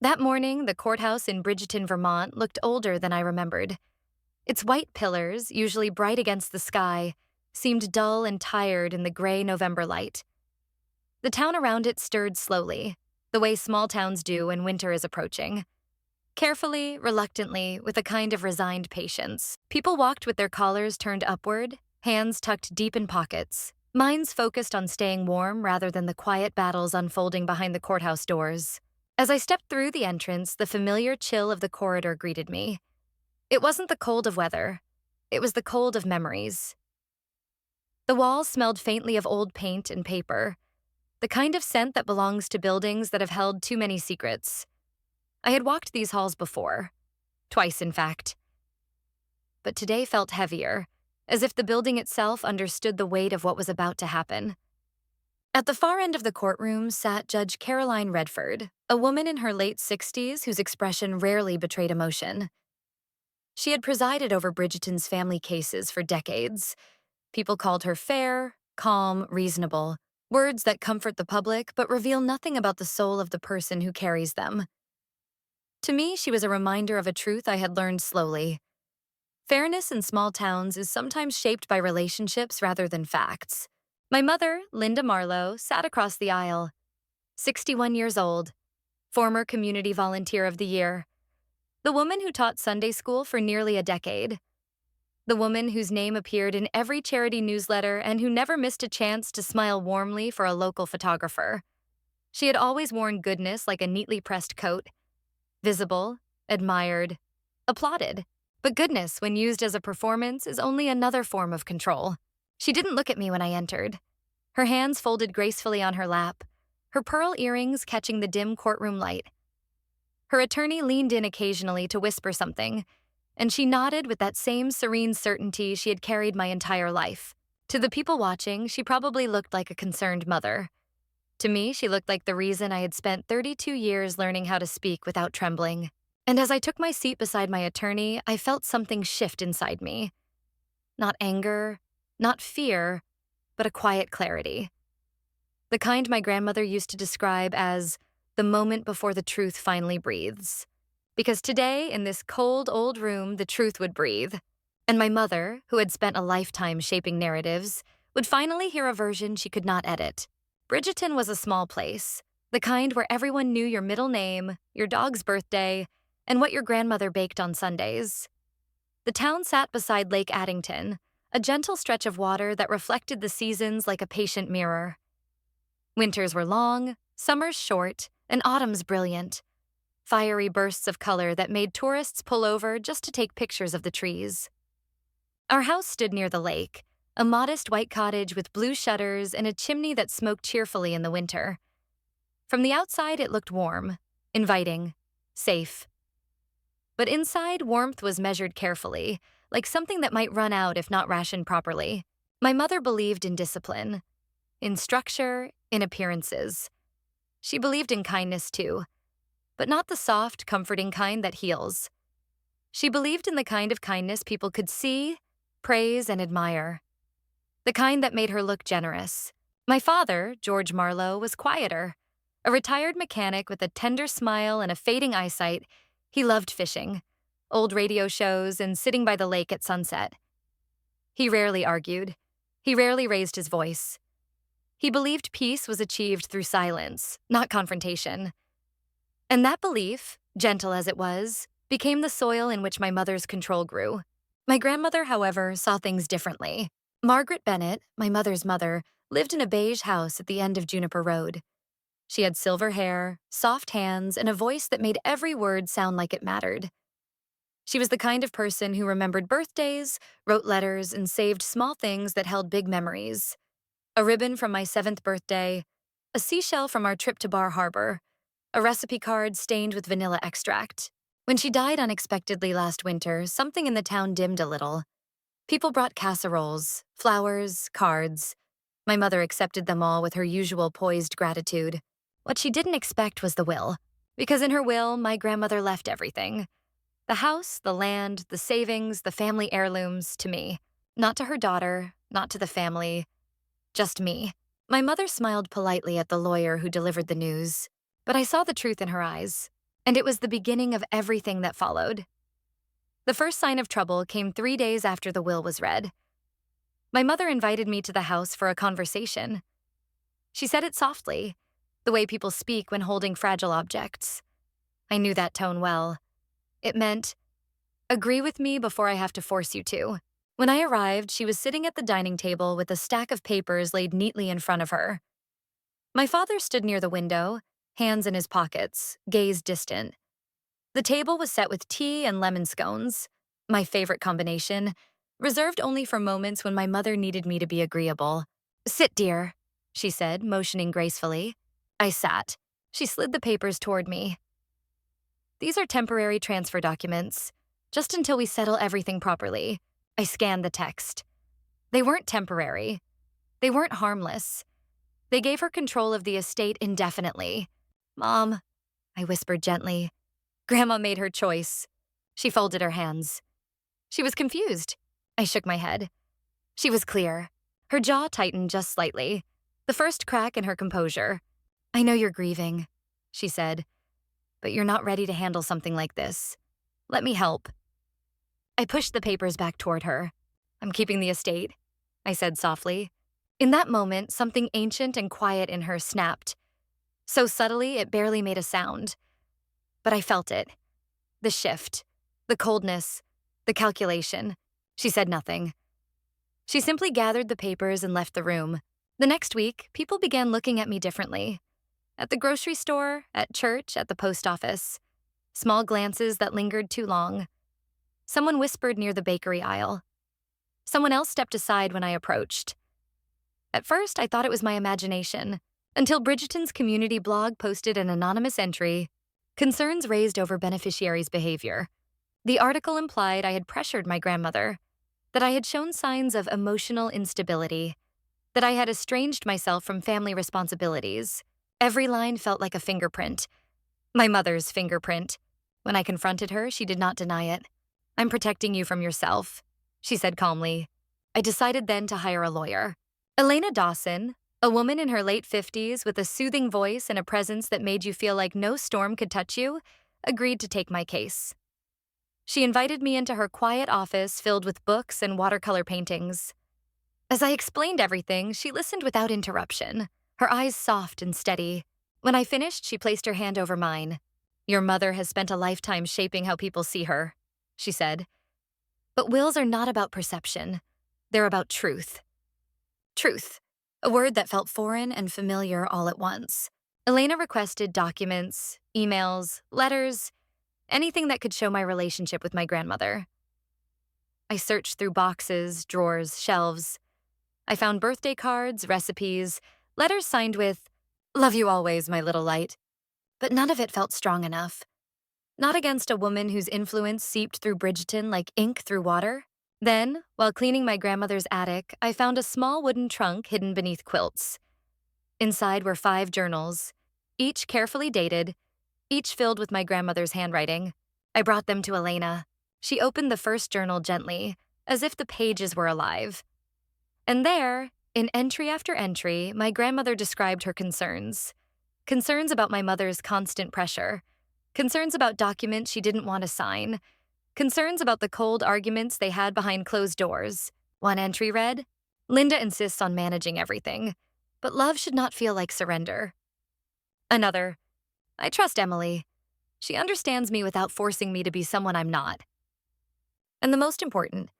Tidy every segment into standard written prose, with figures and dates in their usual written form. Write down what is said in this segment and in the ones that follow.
That morning, the courthouse in Bridgeton, Vermont looked older than I remembered. Its white pillars, usually bright against the sky, seemed dull and tired in the gray November light. The town around it stirred slowly, the way small towns do when winter is approaching. Carefully, reluctantly, with a kind of resigned patience, people walked with their collars turned upward, hands tucked deep in pockets, minds focused on staying warm rather than the quiet battles unfolding behind the courthouse doors. As I stepped through the entrance, the familiar chill of the corridor greeted me. It wasn't the cold of weather, it was the cold of memories. The walls smelled faintly of old paint and paper, the kind of scent that belongs to buildings that have held too many secrets. I had walked these halls before, twice in fact, but today felt heavier, as if the building itself understood the weight of what was about to happen. At the far end of the courtroom sat Judge Caroline Redford, a woman in her late 60s whose expression rarely betrayed emotion. She had presided over Bridgeton's family cases for decades. People called her fair, calm, reasonable, words that comfort the public but reveal nothing about the soul of the person who carries them. To me, she was a reminder of a truth I had learned slowly. Fairness in small towns is sometimes shaped by relationships rather than facts. My mother, Linda Marlowe, sat across the aisle, 61 years old, former Community Volunteer of the Year, the woman who taught Sunday school for nearly a decade, the woman whose name appeared in every charity newsletter and who never missed a chance to smile warmly for a local photographer. She had always worn goodness like a neatly pressed coat, visible, admired, applauded. But goodness, when used as a performance, is only another form of control. She didn't look at me when I entered. Her hands folded gracefully on her lap, her pearl earrings catching the dim courtroom light. Her attorney leaned in occasionally to whisper something, and she nodded with that same serene certainty she had carried my entire life. To the people watching, she probably looked like a concerned mother. To me, she looked like the reason I had spent 32 years learning how to speak without trembling. And as I took my seat beside my attorney, I felt something shift inside me. Not anger, not fear, but a quiet clarity. The kind my grandmother used to describe as the moment before the truth finally breathes. Because today, in this cold old room, the truth would breathe. And my mother, who had spent a lifetime shaping narratives, would finally hear a version she could not edit. Bridgeton was a small place, the kind where everyone knew your middle name, your dog's birthday, and what your grandmother baked on Sundays. The town sat beside Lake Addington, a gentle stretch of water that reflected the seasons like a patient mirror. Winters were long, summers short, and autumns brilliant. Fiery bursts of color that made tourists pull over just to take pictures of the trees. Our house stood near the lake, a modest white cottage with blue shutters and a chimney that smoked cheerfully in the winter. From the outside, it looked warm, inviting, safe. But inside, warmth was measured carefully, like something that might run out if not rationed properly. My mother believed in discipline, in structure, in appearances. She believed in kindness too, but not the soft, comforting kind that heals. She believed in the kind of kindness people could see, praise, and admire. The kind that made her look generous. My father, George Marlowe, was quieter. A retired mechanic with a tender smile and a fading eyesight, he loved fishing, old radio shows, and sitting by the lake at sunset. He rarely argued. He rarely raised his voice. He believed peace was achieved through silence, not confrontation. And that belief, gentle as it was, became the soil in which my mother's control grew. My grandmother, however, saw things differently. Margaret Bennett, my mother's mother, lived in a beige house at the end of Juniper Road. She had silver hair, soft hands, and a voice that made every word sound like it mattered. She was the kind of person who remembered birthdays, wrote letters, and saved small things that held big memories. A ribbon from my 7th birthday, a seashell from our trip to Bar Harbor, a recipe card stained with vanilla extract. When she died unexpectedly last winter, something in the town dimmed a little. People brought casseroles, flowers, cards. My mother accepted them all with her usual poised gratitude. What she didn't expect was the will, because in her will, my grandmother left everything. The house, the land, the savings, the family heirlooms, to me. Not to her daughter, not to the family, just me. My mother smiled politely at the lawyer who delivered the news, but I saw the truth in her eyes. And it was the beginning of everything that followed. The first sign of trouble came 3 days after the will was read. My mother invited me to the house for a conversation. She said it softly, the way people speak when holding fragile objects. I knew that tone well. It meant, agree with me before I have to force you to. When I arrived, she was sitting at the dining table with a stack of papers laid neatly in front of her. My father stood near the window, hands in his pockets, gaze distant. The table was set with tea and lemon scones, my favorite combination, reserved only for moments when my mother needed me to be agreeable. Sit, dear, she said, motioning gracefully. I sat. She slid the papers toward me. These are temporary transfer documents, just until we settle everything properly. I scanned the text. They weren't temporary. They weren't harmless. They gave her control of the estate indefinitely. Mom, I whispered gently. Grandma made her choice. She folded her hands. She was confused. I shook my head. She was clear. Her jaw tightened just slightly, the first crack in her composure. I know you're grieving, she said, but you're not ready to handle something like this. Let me help. I pushed the papers back toward her. I'm keeping the estate, I said softly. In that moment, something ancient and quiet in her snapped. So subtly, it barely made a sound. But I felt it. The shift, the coldness, the calculation. She said nothing. She simply gathered the papers and left the room. The next week, people began looking at me differently. At the grocery store, at church, at the post office. Small glances that lingered too long. Someone whispered near the bakery aisle. Someone else stepped aside when I approached. At first, I thought it was my imagination, until Bridgeton's community blog posted an anonymous entry, concerns raised over beneficiaries' behavior. The article implied I had pressured my grandmother, that I had shown signs of emotional instability, that I had estranged myself from family responsibilities. Every line felt like a fingerprint. My mother's fingerprint. When I confronted her, she did not deny it. I'm protecting you from yourself, she said calmly. I decided then to hire a lawyer. Elena Dawson, a woman in her late 50s with a soothing voice and a presence that made you feel like no storm could touch you, agreed to take my case. She invited me into her quiet office filled with books and watercolor paintings. As I explained everything, she listened without interruption, her eyes soft and steady. When I finished, she placed her hand over mine. Your mother has spent a lifetime shaping how people see her, she said. But wills are not about perception. They're about truth. Truth, a word that felt foreign and familiar all at once. Elena requested documents, emails, letters, anything that could show my relationship with my grandmother. I searched through boxes, drawers, shelves. I found birthday cards, recipes, letters signed with, "Love you always, my little light." But none of it felt strong enough. Not against a woman whose influence seeped through Bridgeton like ink through water. Then, while cleaning my grandmother's attic, I found a small wooden trunk hidden beneath quilts. Inside were 5 journals, each carefully dated, each filled with my grandmother's handwriting. I brought them to Elena. She opened the first journal gently, as if the pages were alive. And there, in entry after entry, my grandmother described her concerns. Concerns about my mother's constant pressure. Concerns about documents she didn't want to sign. Concerns about the cold arguments they had behind closed doors. One entry read, Linda insists on managing everything, but love should not feel like surrender. Another, I trust Emily. She understands me without forcing me to be someone I'm not. And the most important,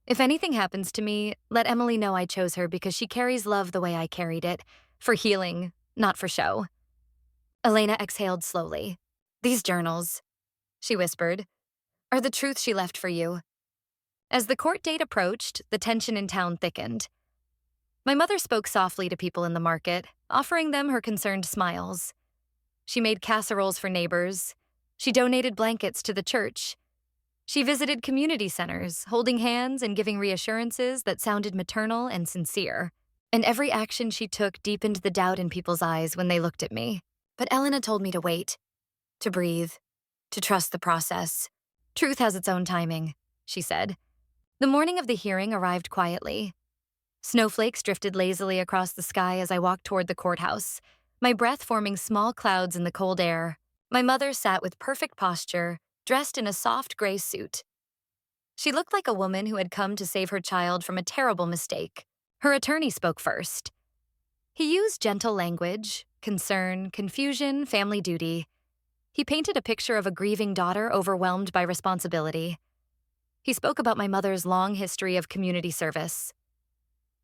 if anything happens to me, let Emily know I chose her because she carries love the way I carried it, for healing, not for show. Elena exhaled slowly. These journals, she whispered, are the truth she left for you. As the court date approached, the tension in town thickened. My mother spoke softly to people in the market, offering them her concerned smiles. She made casseroles for neighbors. She donated blankets to the church. She visited community centers, holding hands and giving reassurances that sounded maternal and sincere. And every action she took deepened the doubt in people's eyes when they looked at me. But Elena told me to wait, to breathe, to trust the process. Truth has its own timing, she said. The morning of the hearing arrived quietly. Snowflakes drifted lazily across the sky as I walked toward the courthouse, my breath forming small clouds in the cold air. My mother sat with perfect posture, dressed in a soft gray suit. She looked like a woman who had come to save her child from a terrible mistake. Her attorney spoke first. He used gentle language, concern, confusion, family duty. He painted a picture of a grieving daughter overwhelmed by responsibility. He spoke about my mother's long history of community service.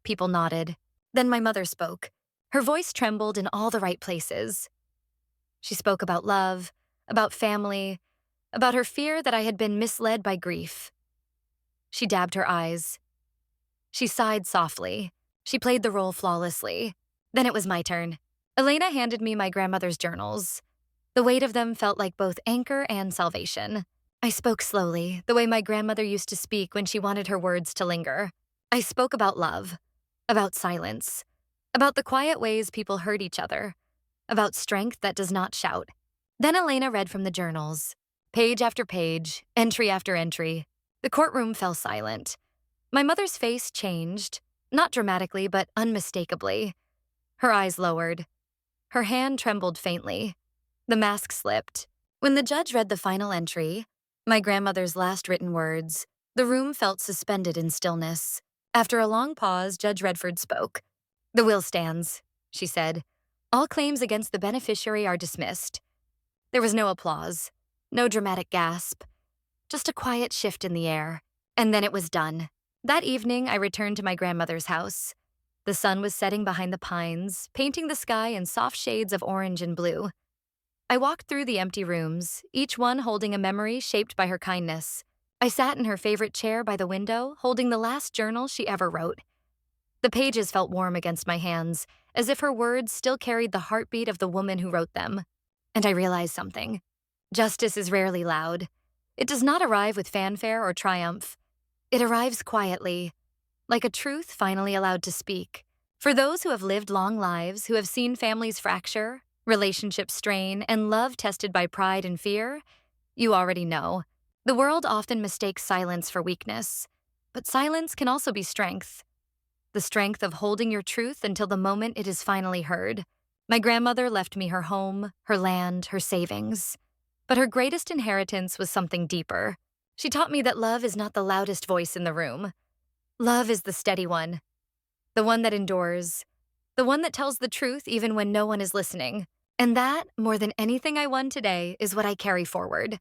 People nodded. Then my mother spoke. Her voice trembled in all the right places. She spoke about love, about family, about her fear that I had been misled by grief. She dabbed her eyes. She sighed softly. She played the role flawlessly. Then it was my turn. Elena handed me my grandmother's journals. The weight of them felt like both anchor and salvation. I spoke slowly, the way my grandmother used to speak when she wanted her words to linger. I spoke about love, about silence, about the quiet ways people hurt each other, about strength that does not shout. Then Elena read from the journals, page after page, entry after entry. The courtroom fell silent. My mother's face changed, not dramatically, but unmistakably. Her eyes lowered. Her hand trembled faintly. The mask slipped. When the judge read the final entry, my grandmother's last written words, the room felt suspended in stillness. After a long pause, Judge Redford spoke. "The will stands," she said. "All claims against the beneficiary are dismissed." There was no applause, no dramatic gasp, just a quiet shift in the air. And then it was done. That evening, I returned to my grandmother's house. The sun was setting behind the pines, painting the sky in soft shades of orange and blue. I walked through the empty rooms, each one holding a memory shaped by her kindness. I sat in her favorite chair by the window, holding the last journal she ever wrote. The pages felt warm against my hands, as if her words still carried the heartbeat of the woman who wrote them. And I realized something. Justice is rarely loud. It does not arrive with fanfare or triumph. It arrives quietly, like a truth finally allowed to speak. For those who have lived long lives, who have seen families fracture, relationships strain, and love tested by pride and fear, you already know. The world often mistakes silence for weakness, but silence can also be strength. The strength of holding your truth until the moment it is finally heard. My grandmother left me her home, her land, her savings. But her greatest inheritance was something deeper. She taught me that love is not the loudest voice in the room. Love is the steady one, the one that endures, the one that tells the truth even when no one is listening. And that, more than anything I won today, is what I carry forward.